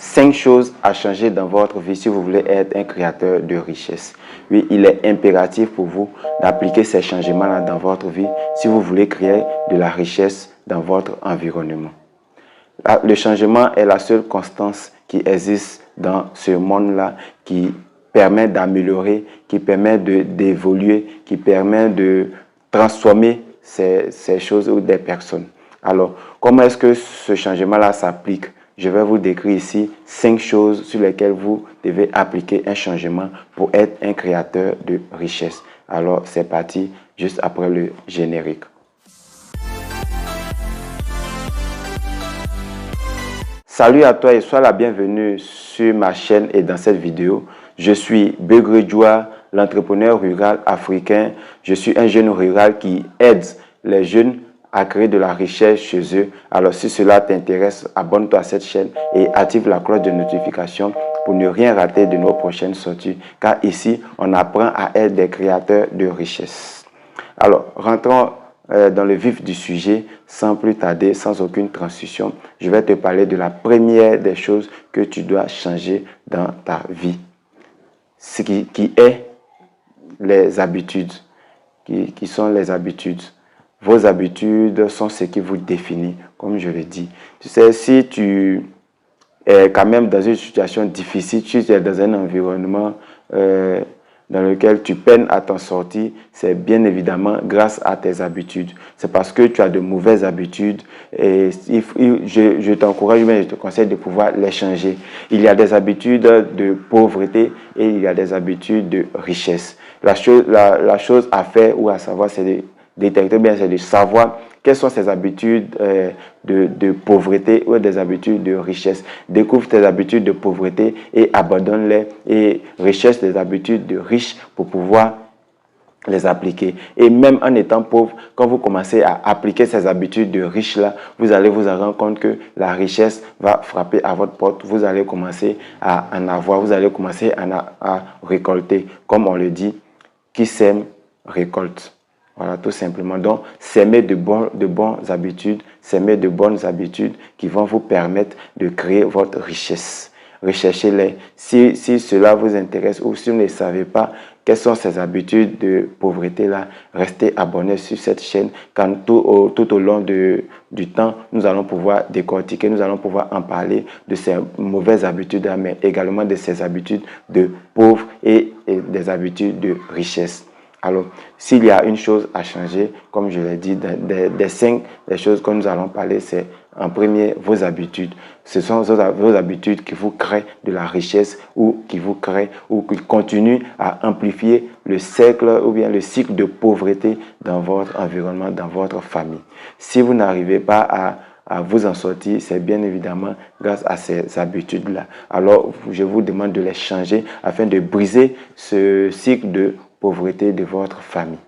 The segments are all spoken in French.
5 choses à changer dans votre vie si vous voulez être un créateur de richesse. Oui, il est impératif pour vous d'appliquer ces changements-là dans votre vie si vous voulez créer de la richesse dans votre environnement. Le changement est la seule constance qui existe dans ce monde-là, qui permet d'améliorer, qui permet d'évoluer, qui permet de transformer ces choses ou des personnes. Alors, comment est-ce que ce changement-là s'applique? Je vais vous décrire ici 5 choses sur lesquelles vous devez appliquer un changement pour être un créateur de richesse. Alors, c'est parti, juste après le générique. Salut à toi et sois la bienvenue sur ma chaîne et dans cette vidéo. Je suis Begredjoua, l'entrepreneur rural africain. Je suis un jeune rural qui aide les jeunes à créer de la richesse chez eux. Alors si cela t'intéresse, abonne-toi à cette chaîne et active la cloche de notification pour ne rien rater de nos prochaines sorties. Car ici, on apprend à être des créateurs de richesse. Alors, rentrons dans le vif du sujet, sans plus tarder, sans aucune transition. Je vais te parler de la première des choses que tu dois changer dans ta vie. Ce qui est les habitudes. Qui sont les habitudes. Vos habitudes sont ce qui vous définit, comme je le dis. Tu sais, si tu es quand même dans une situation difficile, tu es dans un environnement dans lequel tu peines à t'en sortir, c'est bien évidemment grâce à tes habitudes. C'est parce que tu as de mauvaises habitudes et je t'encourage, mais je te conseille de pouvoir les changer. Il y a des habitudes de pauvreté et il y a des habitudes de richesse. La chose à faire ou à savoir, c'est de détecter bien, c'est de savoir quelles sont ces habitudes de pauvreté ou des habitudes de richesse. Découvre tes habitudes de pauvreté et abandonne-les et recherche des habitudes de riches pour pouvoir les appliquer. Et même en étant pauvre, quand vous commencez à appliquer ces habitudes de riches-là, vous allez vous rendre compte que la richesse va frapper à votre porte. Vous allez commencer à en avoir, vous allez commencer à récolter. Comme on le dit, qui sème, récolte. Voilà, tout simplement. Donc, s'aimer de bonnes habitudes, s'aimer de bonnes habitudes qui vont vous permettre de créer votre richesse. Recherchez-les. Si cela vous intéresse ou si vous ne savez pas quelles sont ces habitudes de pauvreté-là, restez abonnés sur cette chaîne. Quand tout au long du temps, nous allons pouvoir décortiquer, nous allons pouvoir en parler de ces mauvaises habitudes-là, mais également de ces habitudes de pauvres et des habitudes de richesse. Alors, s'il y a une chose à changer, comme je l'ai dit, des 5 choses que nous allons parler, c'est en premier vos habitudes. Ce sont vos habitudes qui vous créent de la richesse ou qui vous créent ou qui continuent à amplifier le cercle ou bien le cycle de pauvreté dans votre environnement, dans votre famille. Si vous n'arrivez pas à vous en sortir, c'est bien évidemment grâce à ces habitudes-là. Alors, je vous demande de les changer afin de briser ce cycle de pauvreté de votre famille.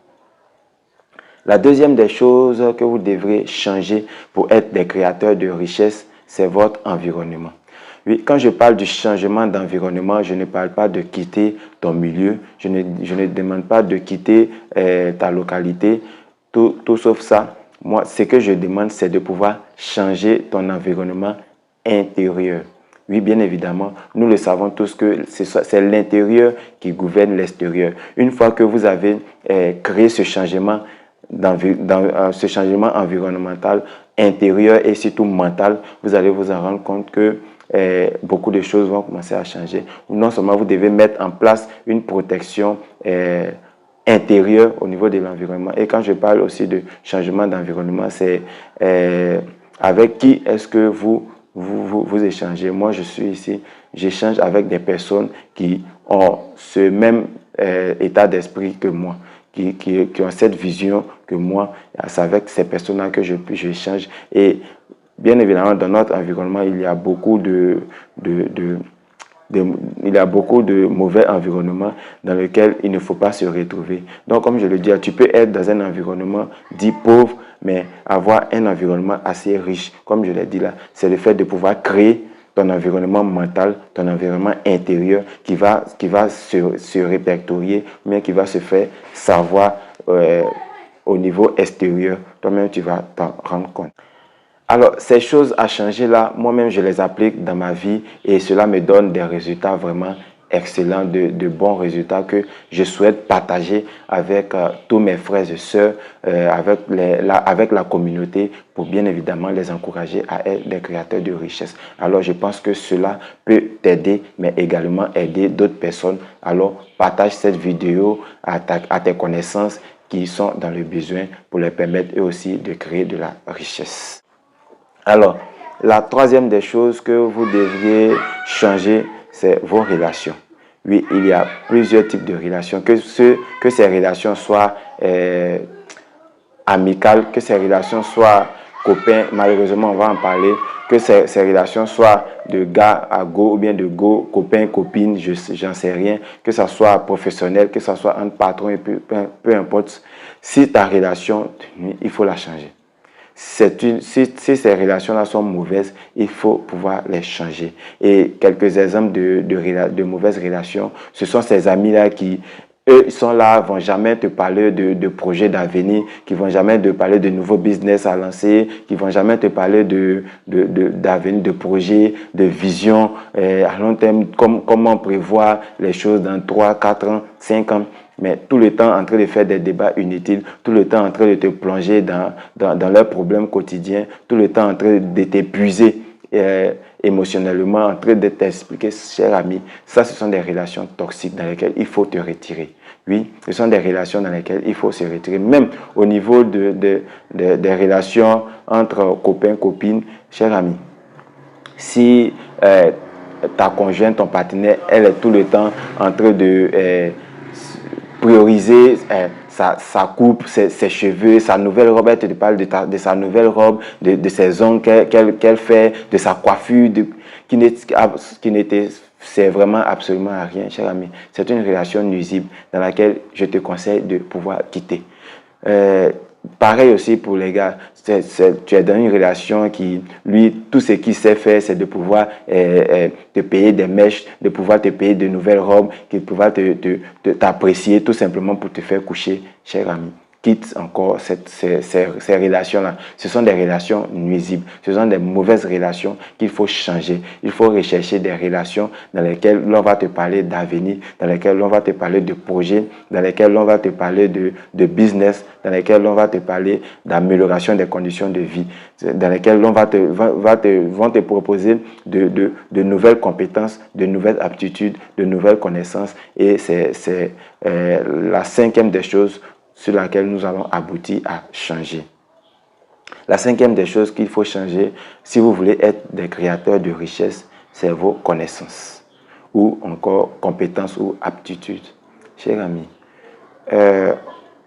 La deuxième des choses que vous devrez changer pour être des créateurs de richesse, c'est votre environnement. Oui, quand je parle du changement d'environnement, je ne parle pas de quitter ton milieu, je ne demande pas de quitter ta localité, tout sauf ça. Moi, ce que je demande, c'est de pouvoir changer ton environnement intérieur. Oui, bien évidemment, nous le savons tous que c'est l'intérieur qui gouverne l'extérieur. Une fois que vous avez créé ce changement environnemental, intérieur et surtout mental, vous allez vous en rendre compte que beaucoup de choses vont commencer à changer. Non seulement vous devez mettre en place une protection intérieure au niveau de l'environnement. Et quand je parle aussi de changement d'environnement, c'est avec qui est-ce que vous échangez. Moi, je suis ici, j'échange avec des personnes qui ont ce même état d'esprit que moi, qui ont cette vision que moi. C'est avec ces personnes-là que j'échange. Et bien évidemment, dans notre environnement, il y a beaucoup de mauvais environnements dans lesquels il ne faut pas se retrouver. Donc, comme je le dis, tu peux être dans un environnement dit pauvre, mais avoir un environnement assez riche. Comme je l'ai dit là, c'est le fait de pouvoir créer ton environnement mental, ton environnement intérieur qui va se répertorier, mais qui va se faire savoir au niveau extérieur. Toi-même, tu vas t'en rendre compte. Alors, ces choses à changer là, moi-même, je les applique dans ma vie et cela me donne des résultats vraiment excellents, de bons résultats que je souhaite partager avec tous mes frères et sœurs, avec la communauté pour bien évidemment les encourager à être des créateurs de richesse. Alors, je pense que cela peut t'aider, mais également aider d'autres personnes. Alors, partage cette vidéo à tes connaissances qui sont dans le besoin pour les permettre eux aussi de créer de la richesse. Alors, la troisième des choses que vous devriez changer, c'est vos relations. Oui, il y a plusieurs types de relations. Que ces relations soient amicales, que ces relations soient copains, malheureusement on va en parler, que ces relations soient de gars à go ou bien de go, copain, copine, j'en sais rien, que ça soit professionnel, que ça soit entre patron et peu importe. Si ta relation, il faut la changer. Si ces relations-là sont mauvaises, il faut pouvoir les changer. Et quelques exemples de mauvaises relations, ce sont ces amis-là qui, eux, ils sont là, vont jamais te parler de projets d'avenir, qui vont jamais te parler de nouveaux business à lancer, qui vont jamais te parler d'avenir, de projets, de vision à long terme, comment prévoir les choses dans 3, 4 ans, 5 ans. Mais tout le temps en train de faire des débats inutiles, tout le temps en train de te plonger dans leurs problèmes quotidiens, tout le temps en train de t'épuiser émotionnellement, en train de t'expliquer, cher ami, ça ce sont des relations toxiques dans lesquelles il faut te retirer. Oui, ce sont des relations dans lesquelles il faut se retirer. Même au niveau des relations entre copains, copines, cher ami, si ta conjointe, ton partenaire, elle est tout le temps en train de prioriser sa coupe, ses cheveux, sa nouvelle robe. Elle te parle de sa nouvelle robe, de ses ongles qu'elle fait, de sa coiffure, qui n'était c'est vraiment absolument à rien, cher ami. C'est une relation nuisible dans laquelle je te conseille de pouvoir quitter. Pareil aussi pour les gars, tu es dans une relation qui, lui, tout ce qu'il sait faire, c'est de pouvoir te payer des mèches, de pouvoir te payer de nouvelles robes, de pouvoir t'apprécier tout simplement pour te faire coucher, cher ami. Quitte encore ces relations-là. Ce sont des relations nuisibles. Ce sont des mauvaises relations qu'il faut changer. Il faut rechercher des relations dans lesquelles l'on va te parler d'avenir, dans lesquelles l'on va te parler de projets, dans lesquelles l'on va te parler de business, dans lesquelles l'on va te parler d'amélioration des conditions de vie, dans lesquelles l'on vont te proposer de nouvelles compétences, de nouvelles aptitudes, de nouvelles connaissances. Et c'est la cinquième des choses sur laquelle nous allons aboutir à changer. La cinquième des choses qu'il faut changer, si vous voulez être des créateurs de richesse, c'est vos connaissances ou encore compétences ou aptitudes. Chers amis,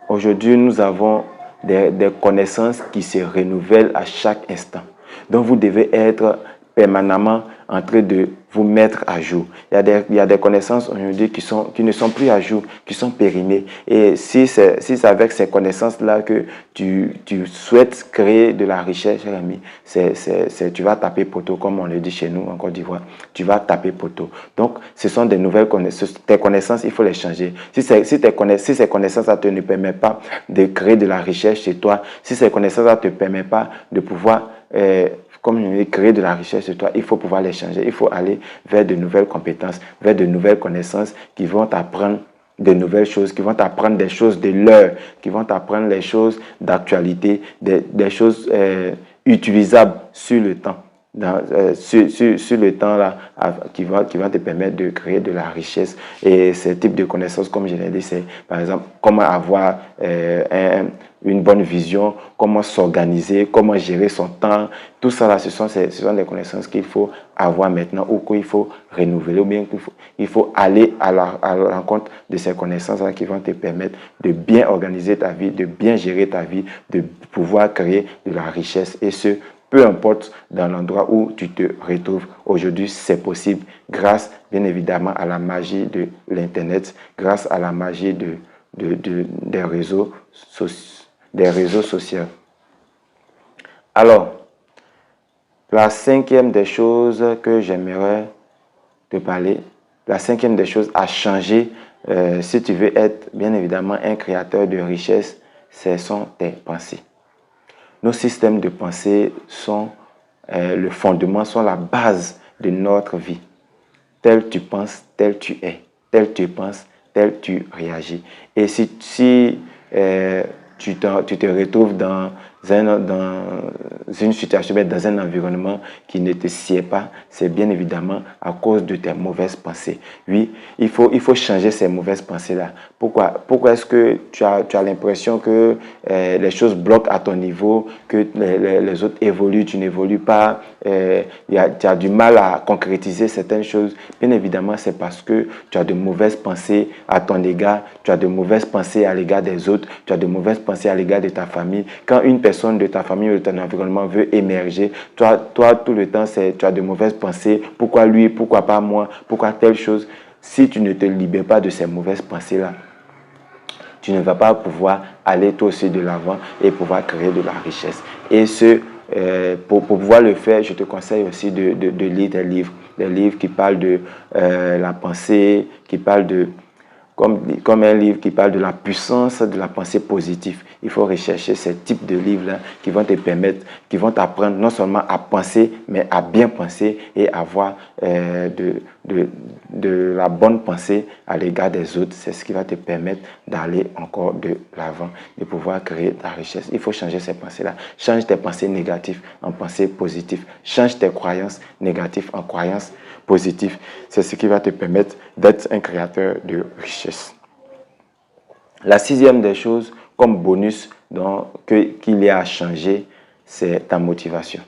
aujourd'hui, nous avons des connaissances qui se renouvellent à chaque instant. Donc, vous devez être permanemment en train de vous mettre à jour. Il y a des connaissances aujourd'hui qui ne sont plus à jour, qui sont périmées. Et si c'est avec ces connaissances-là que tu souhaites créer de la richesse, cher ami, tu vas taper poteau, comme on le dit chez nous en Côte d'Ivoire. Tu vas taper poteau. Donc, ce sont des nouvelles connaissances. Tes connaissances, il faut les changer. Si ces connaissances-là ne permettent pas de créer de la richesse chez toi, si ces connaissances-là ne te permettent pas de pouvoir comme je dis, créer de la richesse sur toi, il faut pouvoir les changer. Il faut aller vers de nouvelles compétences, vers de nouvelles connaissances qui vont t'apprendre de nouvelles choses, qui vont t'apprendre des choses de l'heure, qui vont t'apprendre les choses d'actualité, des choses utilisables sur le temps. Sur le temps là, qui va te permettre de créer de la richesse. Et ce type de connaissances, comme je l'ai dit, c'est par exemple comment avoir une bonne vision, comment s'organiser, comment gérer son temps. Tout ça là, ce sont des connaissances qu'il faut avoir maintenant ou qu'il faut renouveler ou bien qu'il faut aller à la rencontre de ces connaissances là qui vont te permettre de bien organiser ta vie, de bien gérer ta vie, de pouvoir créer de la richesse et ce, peu importe dans l'endroit où tu te retrouves. Aujourd'hui, c'est possible grâce, bien évidemment, à la magie de l'Internet, grâce à la magie des réseaux sociaux. Alors, la cinquième des choses que j'aimerais te parler, la cinquième des choses à changer si tu veux être, bien évidemment, un créateur de richesse, ce sont tes pensées. Nos systèmes de pensée sont le fondement, sont la base de notre vie. Tel tu penses, tel tu es. Tel tu penses, tel tu réagis. Et si tu te retrouves dans une situation, dans un environnement qui ne te sied pas, c'est bien évidemment à cause de tes mauvaises pensées. Oui, il faut changer ces mauvaises pensées-là. Pourquoi est-ce que tu as l'impression que les choses bloquent à ton niveau, que les autres évoluent, tu n'évolues pas, tu as du mal à concrétiser certaines choses? Bien évidemment, c'est parce que tu as de mauvaises pensées à ton égard, tu as de mauvaises pensées à l'égard des autres, tu as de mauvaises pensées à l'égard de ta famille. Quand une personne de ta famille ou de ton environnement veut émerger, toi tout le temps, tu as de mauvaises pensées. Pourquoi lui? Pourquoi pas moi? Pourquoi telle chose? Si tu ne te libères pas de ces mauvaises pensées-là, tu ne vas pas pouvoir aller toi aussi de l'avant et pouvoir créer de la richesse. Et pour pouvoir le faire, je te conseille aussi de lire des livres qui parlent de la pensée, qui parlent de comme un livre qui parle de la puissance de la pensée positive. Il faut rechercher ces types de livres-là qui vont te permettre, qui vont t'apprendre non seulement à penser, mais à bien penser et avoir de la bonne pensée à l'égard des autres. C'est ce qui va te permettre d'aller encore de l'avant, de pouvoir créer de la richesse. Il faut changer ces pensées-là. Change tes pensées négatives en pensées positives. Change tes croyances négatives en croyances positives. C'est ce qui va te permettre d'être un créateur de richesse. La sixième des choses, comme bonus qu'il y a à changer, c'est ta motivation.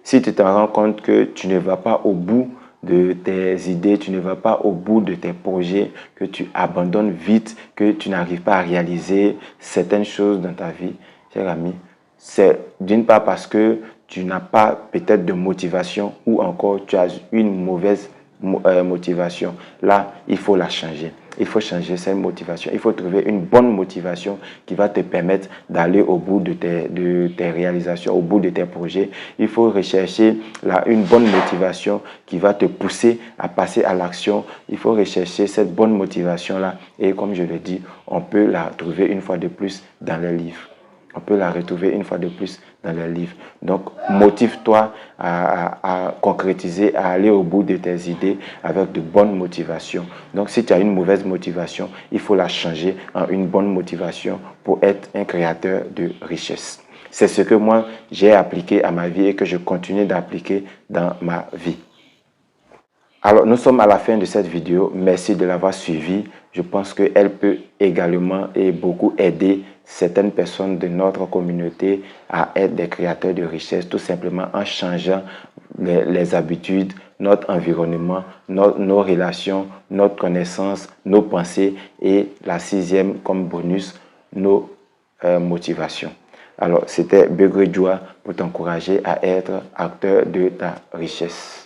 Si tu te rends compte que tu ne vas pas au bout de tes idées, tu ne vas pas au bout de tes projets, que tu abandonnes vite, que tu n'arrives pas à réaliser certaines choses dans ta vie, cher ami, c'est d'une part parce que tu n'as pas peut-être de motivation ou encore tu as une mauvaise motivation. Là, il faut la changer. Il faut changer cette motivation. Il faut trouver une bonne motivation qui va te permettre d'aller au bout de tes réalisations, au bout de tes projets. Il faut rechercher une bonne motivation qui va te pousser à passer à l'action. Il faut rechercher cette bonne motivation-là. Et comme je le dis, on peut la trouver une fois de plus dans les livres. On peut la retrouver une fois de plus dans les livres. Donc, motive-toi à concrétiser, à aller au bout de tes idées avec de bonnes motivations. Donc, si tu as une mauvaise motivation, il faut la changer en une bonne motivation pour être un créateur de richesse. C'est ce que moi, j'ai appliqué à ma vie et que je continue d'appliquer dans ma vie. Alors, nous sommes à la fin de cette vidéo. Merci de l'avoir suivie. Je pense qu'elle peut également et beaucoup aider certaines personnes de notre communauté à être des créateurs de richesse, tout simplement en changeant les habitudes, notre environnement, nos relations, notre connaissance, nos pensées et la sixième comme bonus, nos motivations. Alors, c'était Begrejua pour t'encourager à être acteur de ta richesse.